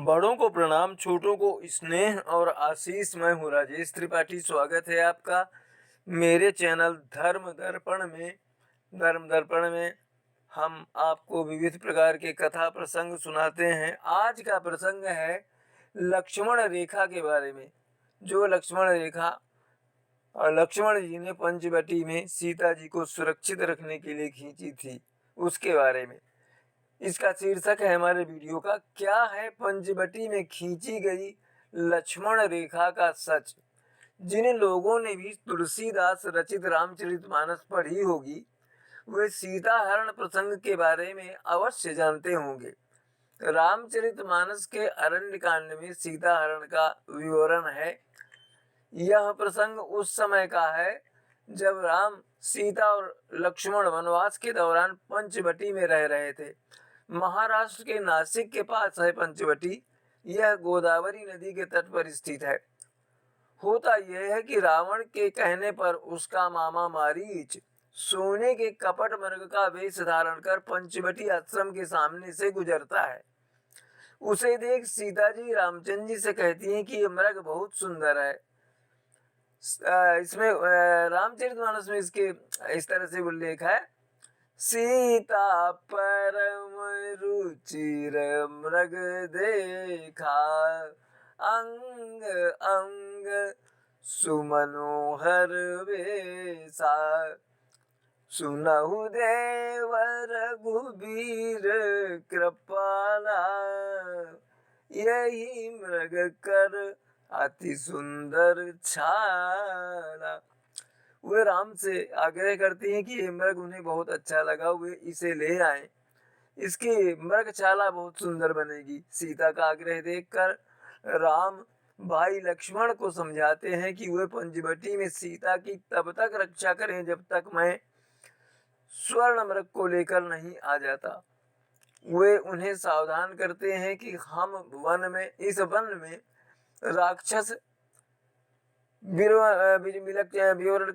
बड़ों को प्रणाम, छोटों को स्नेह और आशीष। मैं हूँ राजेश त्रिपाठी। स्वागत है आपका मेरे चैनल धर्म दर्पण में। हम आपको विविध प्रकार के कथा प्रसंग सुनाते हैं। आज का प्रसंग है लक्ष्मण रेखा के बारे में। जो लक्ष्मण रेखा लक्ष्मण जी ने पंचवटी में सीता जी को सुरक्षित रखने के लिए खींची थी, उसके बारे में इसका शीर्षक है हमारे वीडियो का। क्या है पंचवटी में खींची गई लक्ष्मण रेखा का सच। जिन लोगों ने भी तुलसीदास रचित रामचरितमानस पढ़ी होगी वे सीता हरण प्रसंग के बारे में अवश्य जानते होंगे। रामचरितमानस के अरण्य कांड में सीता हरण का विवरण है। यह प्रसंग उस समय का है जब राम, सीता और लक्ष्मण वनवास के दौरान पंचवटी में रह रहे थे। महाराष्ट्र के नासिक के पास है पंचवटी। यह गोदावरी नदी के तट पर स्थित है। होता यह है कि रावण के कहने पर उसका मामा मारीच सोने के कपट मृग का वेश धारण कर पंचवटी आश्रम के सामने से गुजरता है। उसे देख सीता जी रामचंद्र जी से कहती हैं कि यह मृग बहुत सुंदर है। इसमें रामचरितमानस में इसके इस तरह से उल्लेख है। सीता परम रुचिर मृग देखा, अंग अंग सुमनोहर वेसा, सुनहु देव रघुबीर कृपाला, यही मृग कर अति सुंदर छाला। वे राम से आग्रह करती हैं कि ये मृग उन्हें बहुत अच्छा लगा, वे इसे ले आए। इसकी मृगशाला बहुत सुंदर बनेगी। सीता का आग्रह देखकर राम भाई लक्ष्मण को समझाते हैं कि वे पंचवटी में सीता की तब तक रक्षा करें जब तक मैं स्वर्ण मृग को लेकर नहीं आ जाता। वे उन्हें सावधान करते हैं कि हम इस वन में राक्षस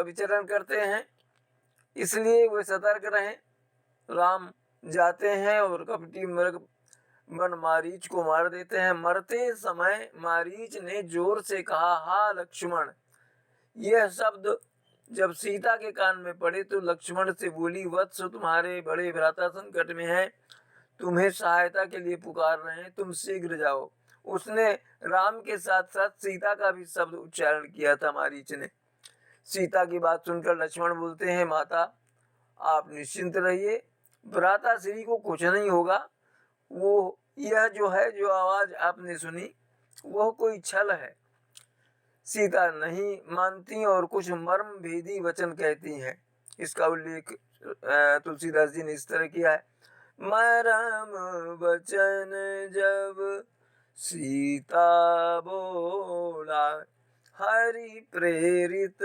विचरण करते हैं, इसलिए वे सतर्क रहें। राम जाते हैं और कपटी मृग वन मारीच को मार देते हैं। मरते समय मारीच ने जोर से कहा, हा लक्ष्मण। यह शब्द जब सीता के कान में पड़े तो लक्ष्मण से बोली, वत्स तुम्हारे बड़े भ्राता संकट में हैं, तुम्हें सहायता के लिए पुकार रहे हैं, तुम शीघ्र जाओ। उसने राम के साथ साथ सीता का भी शब्द उच्चारण किया था मारीच ने। सीता की बात सुनकर लक्ष्मण बोलते हैं, माता आप निश्चिंत रहिए, भ्राता श्री को कुछ नहीं होगा। वो यह जो आवाज आपने सुनी वह कोई छल है। सीता नहीं मानती और कुछ मर्म भेदी वचन कहती हैं। इसका उल्लेख तुलसीदास जी ने इस तरह किया है। मरम वचन जब सीता बोला, हरि प्रेरित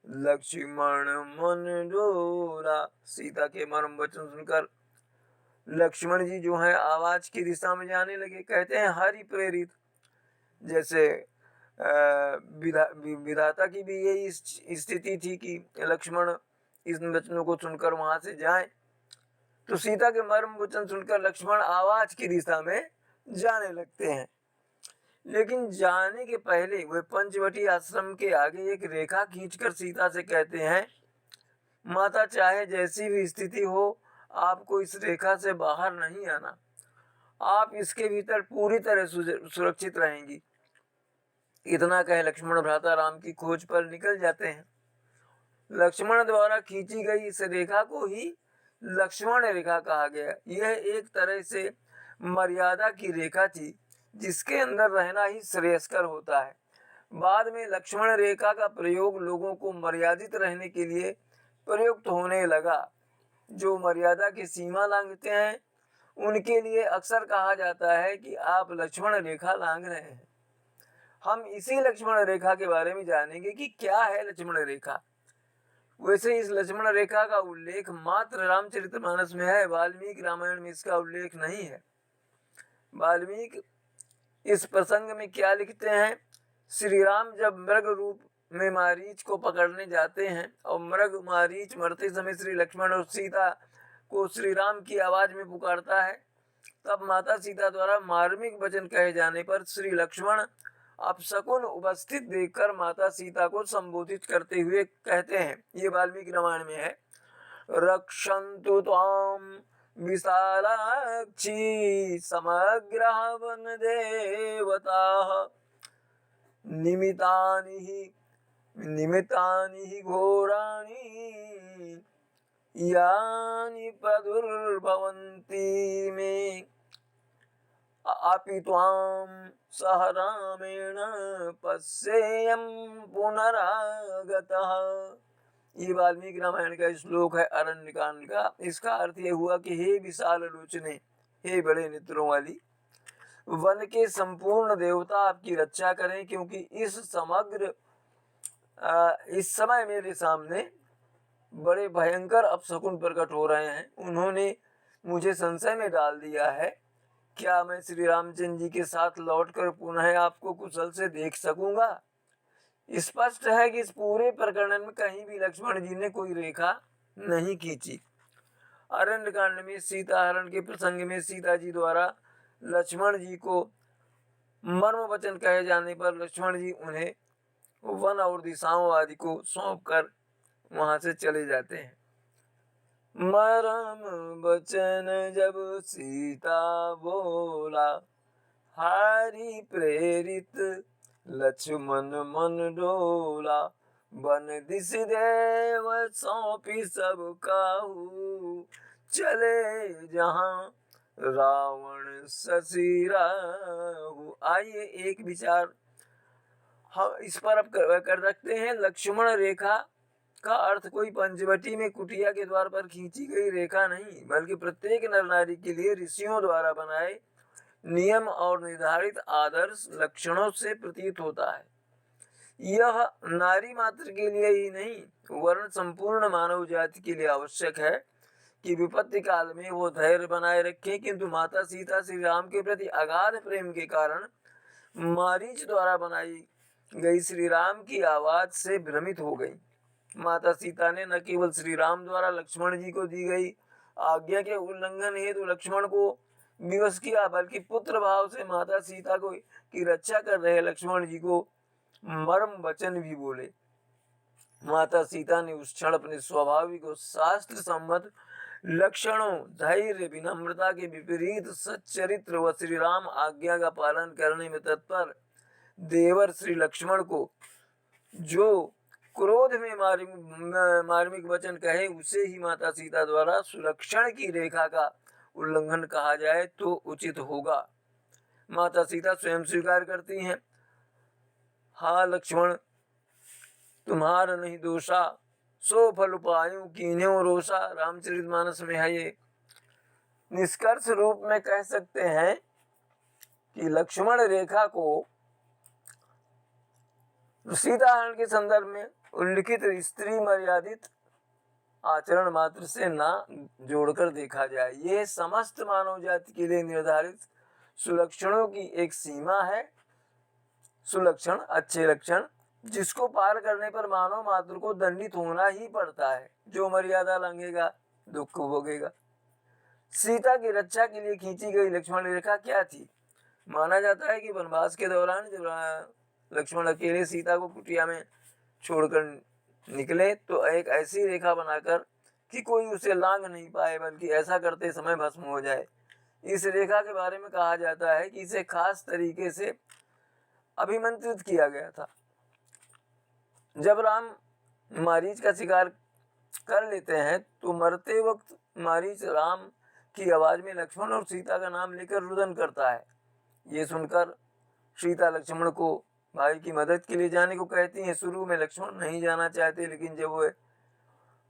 लक्ष्मण मन डोला। सीता के मर्म वचन सुनकर लक्ष्मण जी जो है आवाज की दिशा में जाने लगे। कहते हैं हरि प्रेरित, जैसे विधाता की भी यही स्थिति थी कि लक्ष्मण इन वचनों को सुनकर वहां से जाएं। तो सीता के मर्म वचन सुनकर लक्ष्मण आवाज की दिशा में जाने लगते हैं। लेकिन जाने के पहले वे पंचवटी आश्रम के आगे एक रेखा खींचकर सीता से कहते हैं, माता चाहे जैसी भी स्थिति हो आपको इस रेखा से बाहर नहीं आना, आप इसके भीतर पूरी तरह सुरक्षित रहेंगी। इतना कह लक्ष्मण भ्राता राम की खोज पर निकल जाते हैं। लक्ष्मण द्वारा खींची गई इस रेखा को ही लक्ष्मण रेखा कहा गया। यह एक तरह से मर्यादा की रेखा थी जिसके अंदर रहना ही श्रेयस्कर होता है। बाद में लक्ष्मण रेखा का प्रयोग लोगों को मर्यादित रहने के लिए प्रयुक्त होने लगा। जो मर्यादा की सीमा लांघते हैं उनके लिए अक्सर कहा जाता है कि आप लक्ष्मण रेखा लांघ रहे हैं। हम इसी लक्ष्मण रेखा के बारे में जानेंगे कि क्या है लक्ष्मण रेखा। वैसे इस लक्ष्मण रेखा का उल्लेख मात्र रामचरितमानस में है, वाल्मीकि रामायण में इसका उल्लेख नहीं है। वाल्मीकि इस प्रसंग में क्या लिखते हैं, श्री राम जब मृग रूप में मारीच को पकड़ने जाते हैं और मृग मारीच मरते समय श्री लक्ष्मण और सीता को श्री राम की आवाज में पुकारता है, तब माता सीता द्वारा मार्मिक वचन कहे जाने पर श्री लक्ष्मण अपशकुन उपस्थित देखकर माता सीता को संबोधित करते हुए कहते हैं, ये वाल्मीकि रामायण में है, रक्षन्तु त्वाम विशालाक्षी समग्र वन देवता निमितानि हि घोराणि यानि प्रदुर्भवन्ति मे अपि त्वां सह रामेण पश्येयं पुनरागतः। ये वाल्मीकि रामायण का श्लोक है अरण्य कांड का। इसका अर्थ यह हुआ कि हे विशाल लोचने, हे बड़े नेत्रों वाली, वन के संपूर्ण देवता आपकी रक्षा करें, क्योंकि इस समय मेरे सामने बड़े भयंकर अपशकुन प्रकट हो रहे हैं। उन्होंने मुझे संशय में डाल दिया है। क्या मैं श्री रामचंद्र जी के साथ लौटकर पुनः आपको कुशल से देख सकूंगा? स्पष्ट है कि इस पूरे प्रकरण में कहीं भी लक्ष्मण जी ने कोई रेखा नहीं खींची। अरण्य कांड में सीता हरण के प्रसंग में सीता जी द्वारा लक्ष्मण जी को मर्म वचन कहे जाने पर लक्ष्मण जी उन्हें वन और दिशाओं आदि को सौंप कर वहां से चले जाते हैं। मरम वचन जब सीता बोला, हारी प्रेरित लक्ष्मण मन डोला, बन दिस देव सौंपी सब काहू, चले जहां रावण शशि राहु। आइए एक विचार हम इस पर अब कर रखते हैं। लक्ष्मण रेखा का अर्थ कोई पंचवटी में कुटिया के द्वार पर खींची गई रेखा नहीं, बल्कि प्रत्येक नर नारी के लिए ऋषियों द्वारा बनाए नियम और निर्धारित आदर्श लक्षणों से प्रतीत होता है। यह नारी मात्र के लिए ही नहीं, वरन संपूर्ण मानव जाति के लिए आवश्यक है कि विपत्ति काल में वो धैर्य बनाए रखें। किंतु माता सीता श्री राम के प्रति अगाध प्रेम के कारण मारीच द्वारा बनाई गई श्री राम की आवाज से भ्रमित हो गई। माता सीता ने न केवल श्री राम द्वारा लक्ष्मण जी को दी गई आज्ञा के उल्लंघन हेतु लक्ष्मण को विवश किया, बल्कि पुत्र भाव से माता सीता को की रक्षा कर रहे लक्ष्मण जी को मर्म वचन भी बोले। माता सीता ने उस क्षण अपने स्वाभाविक और शास्त्र सम्मत लक्षणों, धैर्य, विनम्रता के विपरीत सच्चरित्र व श्री राम आज्ञा का पालन करने में तत्पर देवर श्री लक्ष्मण को जो क्रोध में मार्मिक वचन कहे, उसे ही माता सीता द्वारा सुलक्षण की रेखा का उल्लंघन कहा जाए तो उचित होगा। माता सीता स्वयं स्वीकार करती हैं, हा लक्ष्मण, तुम्हारा नहीं दोषा, सो फल पायूं कीन्यों रोषा। रामचरितमानस में है ये। निष्कर्ष रूप में कह सकते हैं कि लक्ष्मण रेखा को सीता हरण के संदर्भ में उल्लिखित स्त्री मर्यादित आचरण मात्र से ना जोड़कर देखा जाए। ये समस्त मानव जाति के लिए निर्धारित सुलक्षणों की एक सीमा है। सुलक्षण, अच्छे लक्षण, जिसको पार करने पर मानव मात्र को दंडित होना ही पड़ता है। जो मर्यादा लंघेगा दुख भोगेगा। सीता की रक्षा के लिए खींची गई लक्ष्मण रेखा क्या थी? माना जाता है कि वनवास के दौरान जब लक्ष्मण अकेले सीता को कुटिया में छोड़कर निकले तो एक ऐसी रेखा बनाकर कि कोई उसे लांघ नहीं पाए, बल्कि ऐसा करते समय भस्म हो जाए। इस रेखा के बारे में कहा जाता है कि इसे खास तरीके से अभिमंत्रित किया गया था। जब राम मारीच का शिकार कर लेते हैं तो मरते वक्त मारीच राम की आवाज में लक्ष्मण और सीता का नाम लेकर रुदन करता है। ये सुनकर सीता लक्ष्मण को भाई की मदद के लिए जाने को कहती हैं। शुरू में लक्ष्मण नहीं जाना चाहते, लेकिन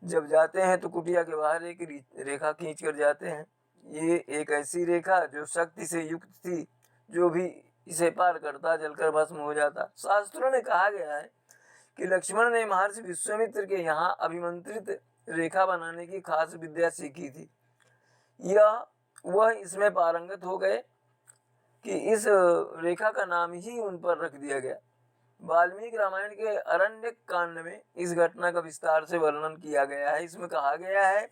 जब जाते हैं तो कुटिया के बाहर एक रेखा खींच कर जाते हैं। ये एक ऐसी रेखा जो शक्ति से युक्त थी, जो भी इसे पार करता जलकर भस्म हो जाता। शास्त्रों में कहा गया है कि लक्ष्मण ने महर्षि विश्वामित्र के यहाँ अभिमंत्रित रेखा बनाने की खास विद्या सीखी थी। वह इसमें पारंगत हो गए कि इस रेखा का नाम ही उन पर रख दिया गया। वाल्मीकि रामायण के अरण्य कांड में इस घटना का विस्तार से वर्णन किया गया है। इसमें कहा गया है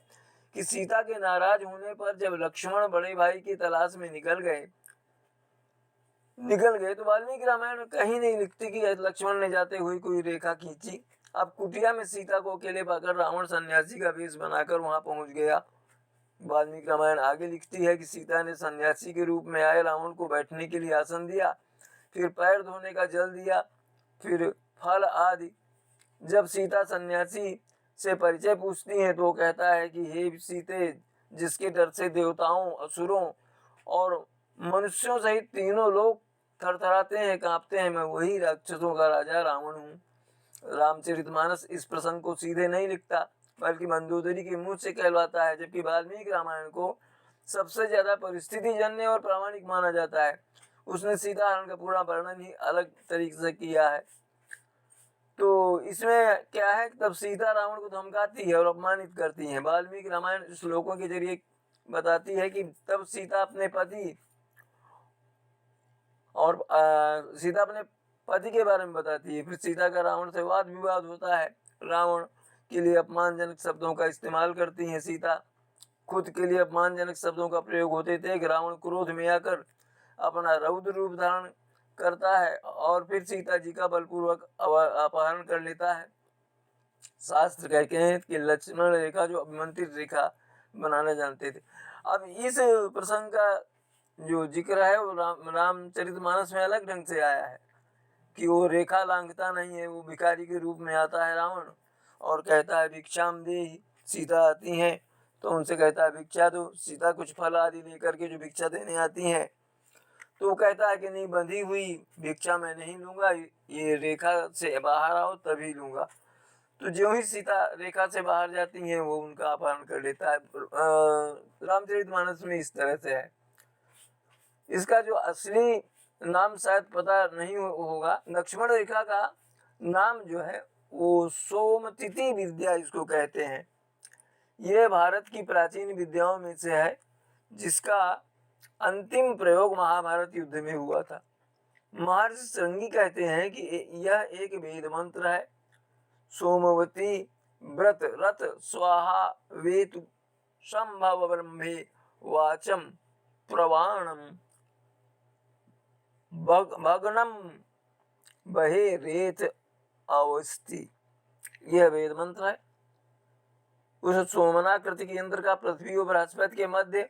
कि सीता के नाराज होने पर जब लक्ष्मण बड़े भाई की तलाश में निकल गए तो वाल्मीकि रामायण में कहीं नहीं लिखती कि लक्ष्मण ने जाते हुए कोई रेखा खींची। अब कुटिया में सीता को अकेले पाकर रावण सन्यासी का वेश बनाकर वहां पहुंच गया। वाल्मीकि रामायण आगे लिखती है कि सीता ने सन्यासी के रूप में आए रावण को बैठने के लिए आसन दिया, फिर पैर धोने का जल दिया, फिर फल आदि। जब सीता सन्यासी से परिचय पूछती है तो वो कहता है कि हे सीते, जिसके डर से देवताओं, असुरों और मनुष्यों सहित तीनों लोग थरथराते हैं, कांपते हैं, मैं वही राक्षसों का राजा रावण हूँ। रामचरितमानस इस प्रसंग को सीधे नहीं लिखता बल्कि मंदोदरी के मुंह से कहलवाता है, जबकि वाल्मीकि रामायण को सबसे ज्यादा परिस्थिति जन्य और प्रामाणिक माना जाता है। उसने सीता हरण का पूरा वर्णन ही अलग तरीके से किया है। तो इसमें क्या है, तब सीता रावण को धमकाती है और अपमानित करती है। वाल्मीकि रामायण श्लोकों के जरिए बताती है कि तब सीता अपने पति के बारे में बताती है। फिर सीता का रावण से वाद विवाद होता है। रावण के लिए अपमानजनक शब्दों का इस्तेमाल करती है सीता। खुद के लिए अपमानजनक शब्दों का प्रयोग होते थे कि रावण क्रोध में आकर अपना रौद्र रूप धारण करता है और फिर सीता जी का बलपूर्वक अपहरण कर लेता है। शास्त्र कहते हैं कि लक्ष्मण रेखा जो अभिमंत्रित रेखा बनाना जानते थे। अब इस प्रसंग का जो जिक्र है वो रामचरितमानस में अलग ढंग से आया है कि वो रेखा लांघता नहीं है। वो भिखारी के रूप में आता है रावण और कहता है भिक्षाम देहि। सीता आती हैं तो उनसे कहता है भिक्षा दो। सीता कुछ फल आदि लेकर के जो भिक्षा देने आती हैं तो वो कहता है कि नहीं, बंधी हुई भिक्षा मैं नहीं लूंगा, ये रेखा से बाहर आओ तभी लूंगा। तो जो ही सीता रेखा से बाहर जाती हैं वो उनका अपहरण कर लेता है। रामचरितमानस में इस तरह से है। इसका जो असली नाम शायद पता नहीं होगा। लक्ष्मण रेखा का नाम जो है वो सोमतिथि विद्या इसको कहते हैं। यह भारत की प्राचीन विद्याओं में से है जिसका अंतिम प्रयोग महाभारत युद्ध में हुआ था। महर्षि श्रृंगी कहते हैं कि यह एक वेद मंत्र है। सोमवती व्रत रथ स्वाहा वेतु संभव ब्रह्मे वाचम प्रवाणम भग्नम बहे रेत अवस्थी। यह वेद मंत्र है। उस सोमनाकृति के यंत्र का पृथ्वी और बृहस्पति के मध्य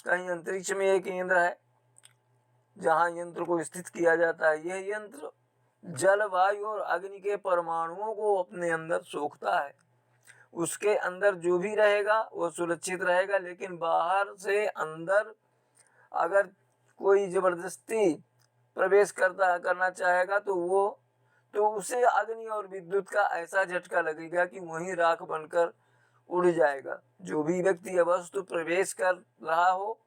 कहीं अंतरिक्ष में एक केंद्र है जहां यंत्र को स्थित किया जाता है। यह यंत्र जल, वायु और अग्नि के परमाणुओं को अपने अंदर सोखता है। उसके अंदर जो भी रहेगा वो सुरक्षित रहेगा, लेकिन बाहर से अंदर अगर कोई जबरदस्ती प्रवेश करना चाहेगा तो उसे अग्नि और विद्युत का ऐसा झटका लगेगा कि वहीं राख बनकर उड़ जाएगा। जो भी व्यक्ति या वस्तु प्रवेश कर रहा हो।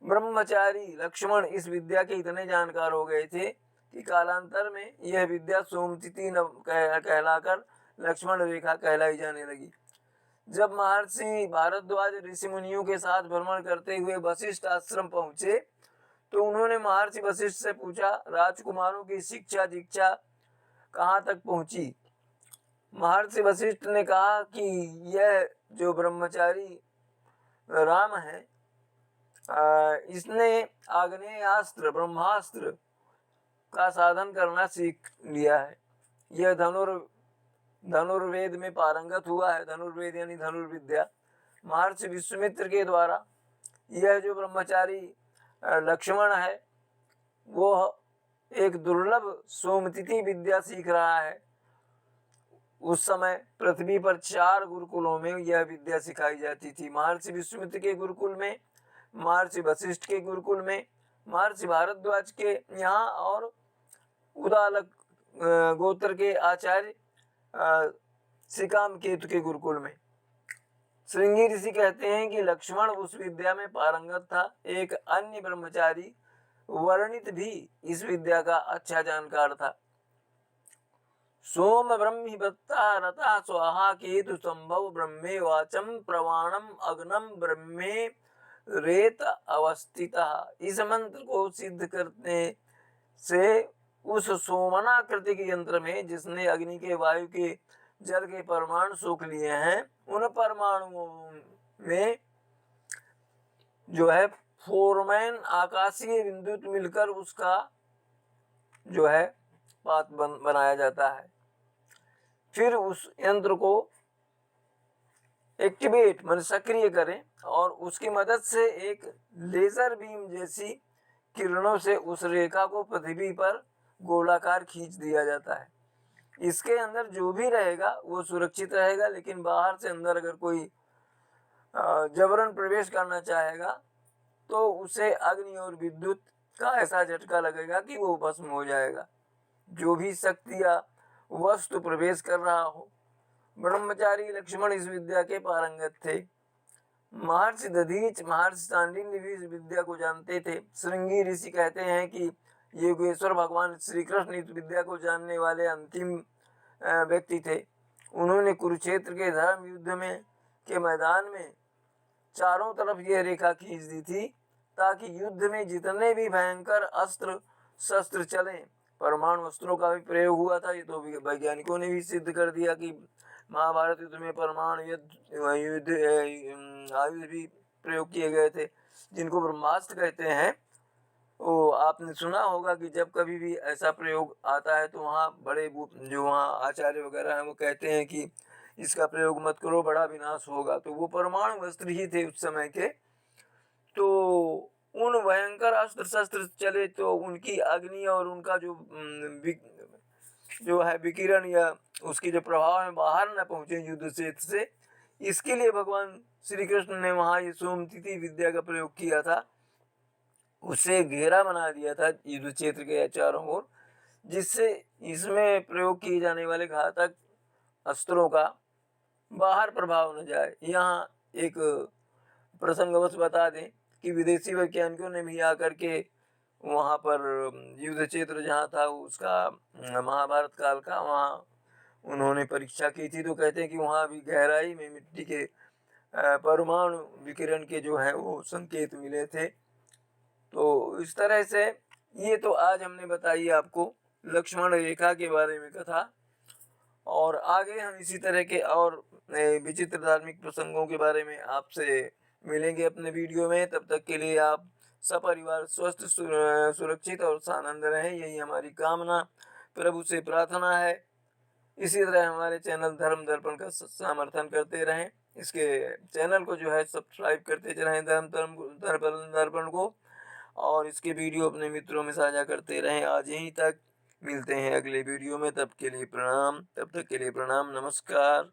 ब्रह्मचारी लक्ष्मण इस विद्या के इतने जानकार हो गए थे कि कालांतर में यह विद्या सोमतिथि कहलाकर लक्ष्मण रेखा कहलाई जाने लगी। जब महर्षि भारद्वाज ऋषि मुनियों के साथ भ्रमण करते हुए वशिष्ठ आश्रम पहुंचे तो उन्होंने महर्षि वशिष्ठ से पूछा, राजकुमारों की शिक्षा दीक्षा कहाँ तक पहुंची। महर्षि वशिष्ठ ने कहा कि यह जो ब्रह्मचारी राम है इसने आग्नेयास्त्र ब्रह्मास्त्र का साधन करना सीख लिया है। यह धनुर्वेद में पारंगत हुआ है। धनुर्वेद यानी धनुर्विद्या। महर्षि विश्वामित्र के द्वारा यह जो ब्रह्मचारी लक्ष्मण है वो एक दुर्लभ सोमतिथि विद्या सीख रहा है। उस समय पृथ्वी पर 4 गुरुकुलों में यह विद्या सिखाई जाती थी। महर्षि विश्वामित्र के गुरुकुल में, महर्षि वशिष्ठ के गुरुकुल में, महर्षि भारद्वाज के यहाँ और उदालक गोत्र के आचार्य सिकाम केतु के गुरुकुल में। श्रृंगी ऋषि कहते हैं कि लक्ष्मण उस विद्या में पारंगत था। एक अन्य ब्रह्मचारी वर्णित भी इस विद्या का अच्छा जानकार था। सोम ब्रह्मी वत्ता रता स्वाहा केतु संभव ब्रह्मे वाचम प्रवाणम अग्नम ब्रह्मे रेत अवस्थिता। इस मंत्र को सिद्ध करने से उस सोमनाकृति के यंत्र में जिसने अग्नि के, वायु के, जल के परमाणु सोख लिए हैं, उन परमाणुओं में जो है फोरमैन आकाशीय विद्युत मिलकर उसका जो है पाथ बनाया जाता है। फिर उस यंत्र को एक्टिवेट मतलब सक्रिय करें और उसकी मदद से एक लेजर बीम जैसी किरणों से उस रेखा को पृथ्वी पर गोलाकार खींच दिया जाता है। इसके अंदर जो भी रहेगा वो सुरक्षित रहेगा, लेकिन बाहर से अंदर अगर कोई जबरन प्रवेश करना चाहेगा तो उसे अग्नि और विद्युत का ऐसा झटका लगेगा कि वो भस्म हो जाएगा। जो भी शक्ति या वस्तु प्रवेश कर रहा हो। ब्रह्मचारी लक्ष्मण इस विद्या के पारंगत थे। महर्षि दधीच, महर्षि सांडिल्य भी इस विद्या को जानते थे। श्रृंगी ऋषि कहते हैं कि योगेश्वर भगवान श्री कृष्ण इस विद्या को जानने वाले अंतिम व्यक्ति थे। उन्होंने कुरुक्षेत्र के धर्म युद्ध में के मैदान में चारों तरफ यह रेखा खींच दी थी ताकि युद्ध में जितने भी भयंकर अस्त्र शस्त्र चले, परमाणु अस्त्रों का भी प्रयोग हुआ था। ये तो वैज्ञानिकों ने भी सिद्ध कर दिया कि महाभारत युद्ध में परमाणु युद्ध आयुध भी प्रयोग किए गए थे, जिनको ब्रह्मास्त्र कहते हैं। वो आपने सुना होगा कि जब कभी भी ऐसा प्रयोग आता है तो वहाँ बड़े जो वहाँ आचार्य वगैरह हैं वो कहते हैं कि इसका प्रयोग मत करो, बड़ा विनाश होगा। तो वो परमाणु अस्त्र ही थे उस समय के। तो उन भयंकर अस्त्र शस्त्र चले तो उनकी अग्नि और उनका जो है विकिरण या उसकी जो प्रभाव है बाहर न पहुंचे युद्ध क्षेत्र से, इसके लिए भगवान श्री कृष्ण ने वहाँ ये सोमतिथि विद्या का प्रयोग किया था। उसे घेरा बना दिया था युद्ध क्षेत्र के चारों ओर, जिससे इसमें प्रयोग किए जाने वाले घातक अस्त्रों का बाहर प्रभाव न जाए। यहाँ एक प्रसंगवश बता दें कि विदेशी वैज्ञानिकों ने भी आकर के वहाँ पर युद्ध क्षेत्र जहाँ था उसका महाभारत काल का, वहाँ उन्होंने परीक्षा की थी। तो कहते हैं कि वहाँ भी गहराई में मिट्टी के परमाणु विकिरण के जो है वो संकेत मिले थे। तो इस तरह से ये तो आज हमने बताई आपको लक्ष्मण रेखा के बारे में कथा, और आगे हम इसी तरह के और विचित्र धार्मिक प्रसंगों के बारे में आपसे मिलेंगे अपने वीडियो में। तब तक के लिए आप सपरिवार स्वस्थ सुरक्षित और आनंद रहें, यही हमारी कामना प्रभु से प्रार्थना है। इसी तरह हमारे चैनल धर्म दर्पण का समर्थन करते रहें। इसके चैनल को जो है सब्सक्राइब करते रहें धर्म दर्पण को, और इसके वीडियो अपने मित्रों में साझा करते रहें। आज यहीं तक, मिलते हैं अगले वीडियो में। तब तक के लिए प्रणाम, नमस्कार।